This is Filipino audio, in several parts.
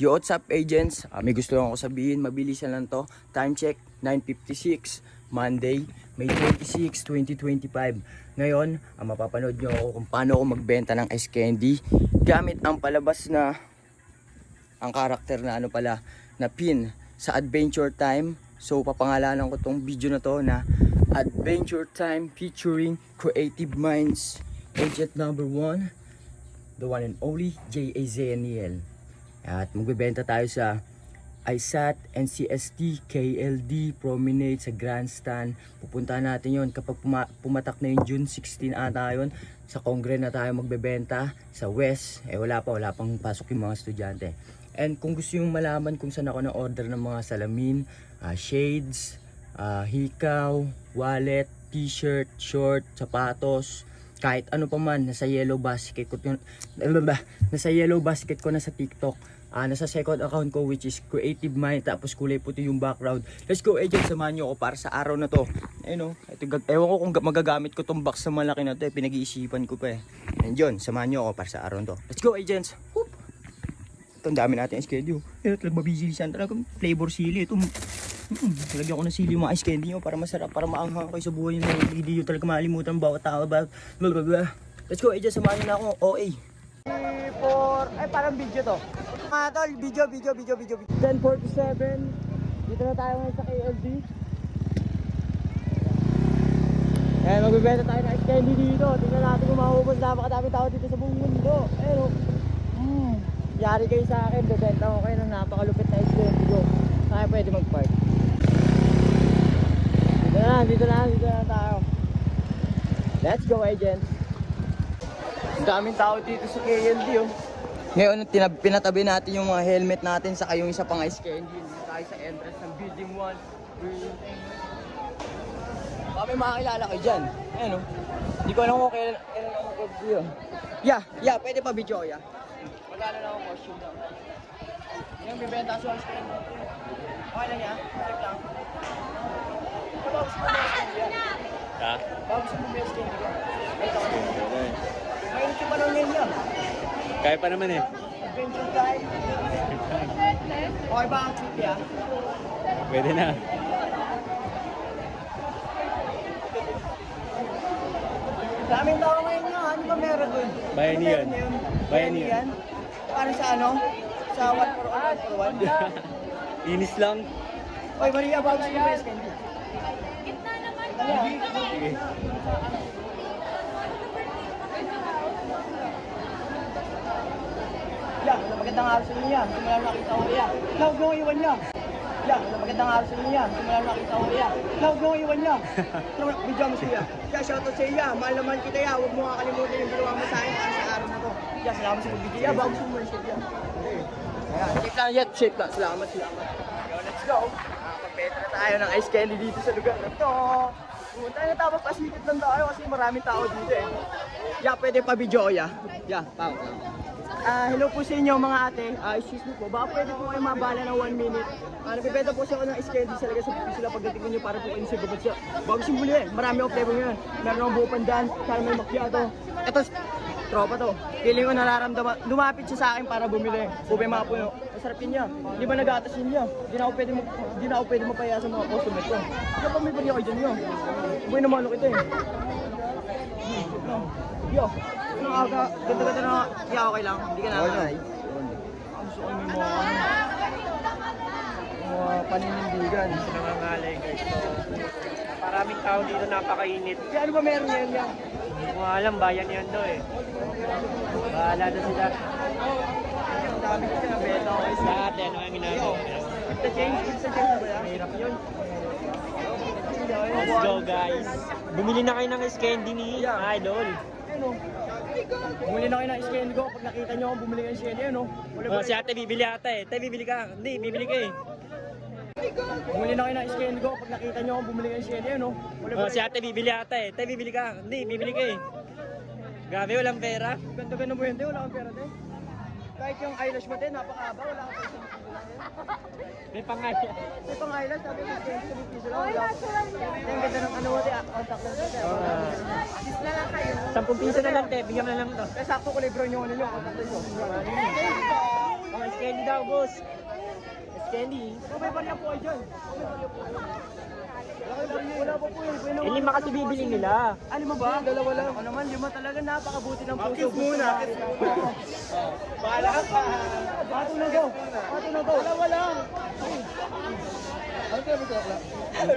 Yo, what's up agents? May gusto lang ako sabihin, mabilisan lang to. Time check, 9:56, Monday, May 26, 2025. Ngayon, mapapanood nyo ako kung paano ako magbenta ng ice candy gamit ang palabas na, ang karakter na na pin sa Adventure Time. So, papangalanan ko tong video na to na Adventure Time featuring Creative Minds, Agent number 1, the one and only J.A.Z.N.E.L. At magbebenta tayo sa ISAT, NCST, KLD, Promenade, sa Grandstand. Pupuntahan natin yon kapag pumatak na yung June 16 ata yun. Sa Congress na tayo magbebenta. Sa West, wala pang pasok yung mga estudyante. And kung gusto yung malaman kung saan ako na-order ng mga salamin, shades, hikaw, wallet, t-shirt, short, sapatos, kahit ano pa man, nasa yellow basket ko na sa TikTok. Nasa second account ko, which is Creative Mind, tapos kulay puti yung background. Let's go agent, samahan nyo ako para sa araw na to. Ewan ko kung magagamit ko tong box na malaki na to, pinag-iisipan ko pa And yun, samahan nyo ako para sa araw na to. Let's go agents. Whoop! Ito, ang dami natin ice candy. Talagang mabisilisan talaga, flavor sili. Ito, lagyan ko ng sili yung mga ice candy nyo para masarap, para maanghang kayo sa buhay nyo. Hindi nyo talaga makalimutan bawat tao about blablabla. Let's go agents, samahan nyo na ako. OA. Parang video to. Mga tol, video. 10:47. Dito na tayo ngayon sa KLD. Magbibenta tayo ng ice candy dito. Tingnan natin kung maubos. Napakadami tao dito sa buong mundo. Yari kayo sa akin. Bebenta ko kayo ng napakalupit na ice candy ko. Kaya pwede mag-park. Dito na tayo. Let's go agents. Ang daming tao dito sa KLD Ngayon, pinatabi natin yung mga helmet natin saka yung isa pang ice candy. Dito tayo sa entrance ng building 1. Baka may makakilala kayo dyan. Hindi ko alam kung kailan ako mag-video. Yeah, pwede pa video ko, Magkano na akong costume lang. Yung bibenta sa ice candy. Okay lang safe lang. Bago sa mga ice candy Bago sa mga ice candy Ito ko Mainit yung panahon ngayon Kaya pa naman Adventure time. Okay ba ang trip Pwede na. Daming tao ngayon Ano ba meron dun? Bayanihan. Bayanihan? Paano sa Sa 1 for 1? Inis lang. Oy, Maria, bago sa mga ice candy. Gitna naman. Sige. Magandang araw sa inyo yan. Simula na nakita ko yan. Huwag mo iwan niya. Magandang araw sa inyo yan. Simula na nakita ko yan. Huwag mo iwan niya. Bidyo mo siya. Shoutout sa iyo. Mahal naman kita ya. Huwag mo kakalimutan yung ginawa mo sa akin para sa araw na to. Salamat sa pagbigay. Bago sa mga shit yan. Shake lang. Salamat. Let's go. Pagpeta na tayo ng ice candy dito sa lugar na to. Pumunta na tayo, pasikit lang tayo kasi maraming tao dito pwede pa video pao. Hello po sa inyo mga ate. Excuse me po. Baka pwede po kayo mabala ng 1 minute. Nabibenta po siya ng ice candy sa lagas sa sila pagdating niyo para po kayo sa babad siya. Bago simbuli Marami akong flavor ngayon. Meron akong buo pandan, caramel macchiato. Ito, tropa to. Feeling ko nararamdaman. Lumapit siya sa akin para bumili. Ube mga puno. Masarap yun niya. Di ba nag-atas yun niya? Di na ako pwede mapaya sa mga customer ko. Kaya pa may bali ako dyan niyo. Uy naman kita Yo. Ganda-ganda na okay lang. Hindi ka nakalay. Gusto ko yung mga paninindigan. Nangangalay guys. Maraming tao dito, napakainit. Ano ba meron ngayon yan? Hindi ko alam, bayan yan Bahala na sila. Ang dami kasi na beta ko. Lahat ano ang ginagawa. Kita change na ba yan? Mahirap yun. Let's go guys. Bumili na kayo ng ice candy ni Idol. Bumili na kayo ng ice candy ko. Pag nakita nyo akong bumili ng ice candy, Si ate bibili ata Tay, bibili ka. Hindi, bibili ka Bumili na kayo ng ice candy ko. Pag nakita nyo akong bumili ng ice candy, Si ate bibili ata Tay, bibili ka. Hindi, bibili ka Grabe, walang pera. Ganda mo yun, wala kang pera, Kahit yung eyelash mo, napakahaba, wala kang pera. May pangalan. May pang eyelash, sabi ko, 20 piso lang. Ang ganda ng contact lens Alis na lang kayo. 10 piso na lang, bigyan mo na lang to. Sakto kulay brown yung contact lens. Mga candy daw, boss. Ice candy. May barya po kayo dyan. Wala pa po yun. Eh, lima kasi bibili nila. Ano mo ba? Dalawa lang. Ako naman, lima talaga. Napakabuti ng puso. Kiss muna. Bahala ka. Pato na go. Pato na go. Dalawa lang. Ano kaya ba ito? Ano?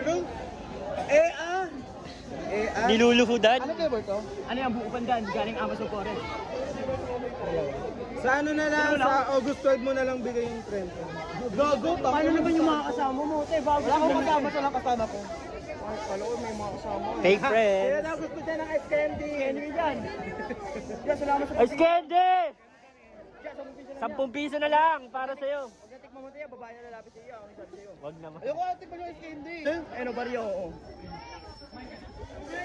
Niluluhudan. Ano kaya ba ito? Ano yung buko pandan? Galing Amazon Forest. Sa ano na lang, sa August 12 mo na lang bigay yung 30. Gago, paano naman yung mga kasama mo? Te, bago wala akong kasama sa lang kasama ko. Kala ko may mga kasama. Fake friends. Kaya na gusto dyan ng ice candy. Henry yan. Yes, salamat sa Ice candy! Yes, 10 piso na lang para sa'yo. Pagdating mo mo tayo, babae na lalapit sa iyo. Ang sabi sa iyo. Wag naman. Ayoko ate pa yung ice candy. Ano ba rin oo.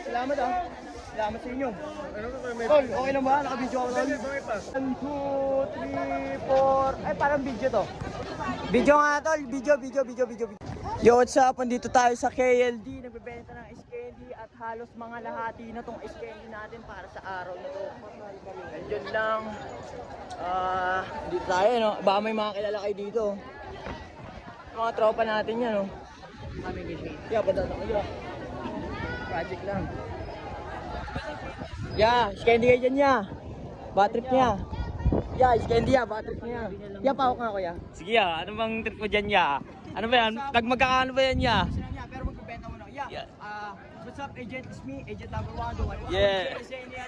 Salamat ah. Salamat sa inyo. Ano ka may Tol, okay lang ba? Naka-video ako tol. 1, 2, 3, 4. Ay, parang video to. Video nga tol. Video. Yo, what's up? Andito tayo sa KLD. Nagbebenta ng ice candy at halos mga lahati na tong ice candy natin para sa araw na to. Nandiyan lang. Dito tayo, no? Baka may mga kilala kayo dito. Mga tropa natin yan, no? Yeah, padala kayo. Project lang. Yeah, ice candy kayo dyan, yeah. Batrip niya. Yeah, ice candy, yeah. Batrip niya. Yeah, pawak nga ako, yeah. Sige ano bang trip mo dyan, ya? Ano ba yan? Magkakaano ba yan, ya? Sila niya, pero magbebenta muna. Yeah. Yeah. What's up, agent? It's me, agent number 1. Doon. Yeah.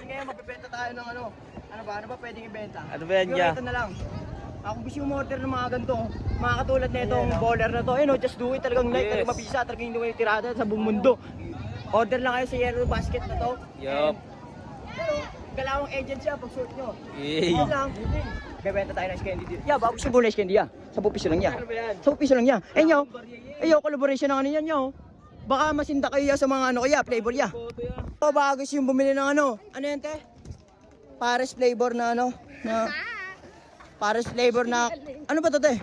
Ngayon, magbebenta tayo ng ano. Ano ba pwedeng ibenta? Ano ba yan, Siguro yeah? ito na lang. Kung gusto yung order ng mga ganito, mga katulad na itong bowler na to, just do it. Talagang like, Yes. talagang mabisa, talagang hindi mo yung tirada sa buong mundo. Order lang kayo sa yellow basket na to. Yup. Pero, galawang agent siya pag suot nyo. Yay. Yun lang. Bebenta tayo ng ice candy dito. Yeah, bago siya muna ice candy, yeah. 10 piso lang, yeah. Ano ba yan? 10 piso lang, yeah. Collaboration ng ano yan, yo. Baka masinda kayo sa mga ano kaya, flavor, yeah. O, baka gusto yung bumili ng ano. Ano yan, te? Pares flavor na ano? Na, Pares flavor na, ano ba to, te?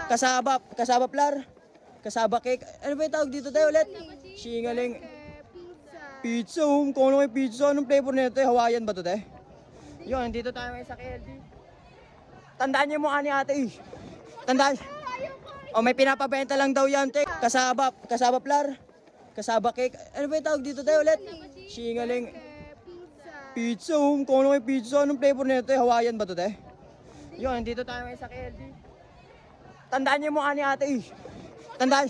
Kasaba plar. Kasaba cake. Ano ba yung tawag dito, te, ulit? Singaling. Pizza, kung ano yung pizza, anong flavor nito, eh? Hawaiian ba to, te? Yun, dito tayo ngayon sa KLD. Tandaan niyo yung mukha ni ate, eh. Tandaan. O, may pinapabenta lang daw yan, te. Kasaba plar. Kasaba cake. Ano ba yung tawag dito, te, ulit? Singaling. Pizza, kung ano yung pizza, anong flavor nito, eh? Hawaiian ba to, te? Yun, dito tayo ngayon sa KLD. Tandaan niyo yung mukha ni ate, eh. Tandaan.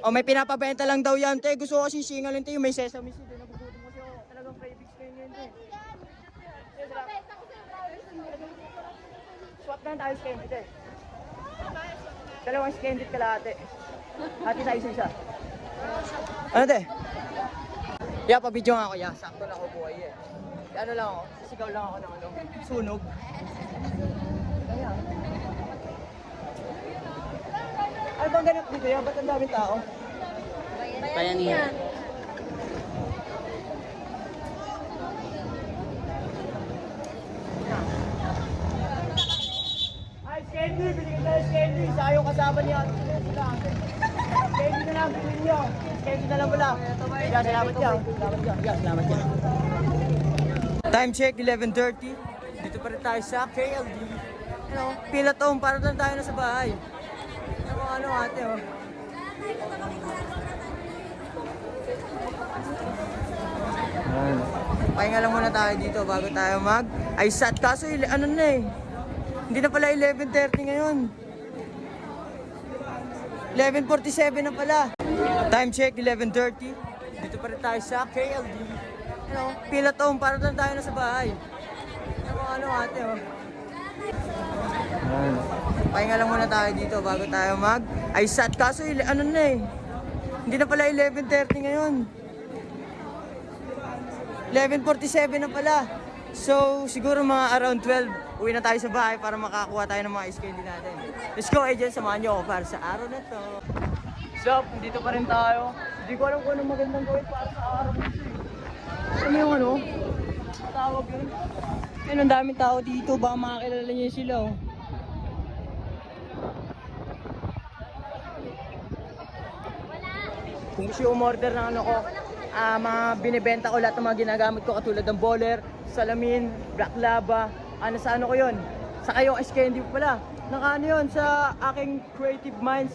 O, may pinapabenta lang daw yan, te. Gusto ko kasi singaling, te. Yung may sesame seed, eh. Nagugutom kasi ako. Talagang cravings ko yun, te. Swap na tayo sa candy, te. Dalawang candy kalahati. Hati tayo sa isa. Ano, te? Yeah, pa-video nga ako, yeah. Sakto na ako buhay, eh. Ano lang ako, sisigaw lang ako ng ano, sunog. Kaya. Ano bang ganap dito, yeah? Ba't ang daming tao? Bayanihan. Ice candy, bili ka ice candy. Isa yung kasama niya. Ice candy na lang, bilhin niyo. Ice candy na lang pala. Yeah, salamat niya. Salamat niya. Time check, 11:30. Dito pa rin tayo sa KLD. Ano, pila to, para lang tayo na sa bahay. Ano ate, oh. Pahinga lang muna tayo dito bago tayo ay sat. Kaso ano na eh. Hindi na pala 11:30 ngayon. 11:47 na pala. Time check, 11:30. Dito pa rin tayo sa KLD. Ano, pila to, para lang tayo na sa bahay. Ano ate, oh. Pahinga lang muna tayo dito bago tayo ay sat. Kaso ano na eh. Hindi na pala 11:30 ngayon. 11:47 na pala. So, siguro mga around 12, uwi na tayo sa bahay para makakuha tayo ng mga ice candy natin. Let's go, agent. Samahan niyo ako para sa araw na to. So, dito pa rin tayo. Hindi ko alam kung anong magandang gawin para sa araw na to. Ano yung ano? Tawag yun. Ayun, ang daming tao dito. Baka makakilala niyo sila, oh. Kung gusto yung umorder ng ano ko, mga binibenta ko lahat ng mga ginagamit ko katulad ng bowler, salamin, black lava, sa ano ko yun. Saka yung ice candy pala. Naka ano yun sa aking creative minds.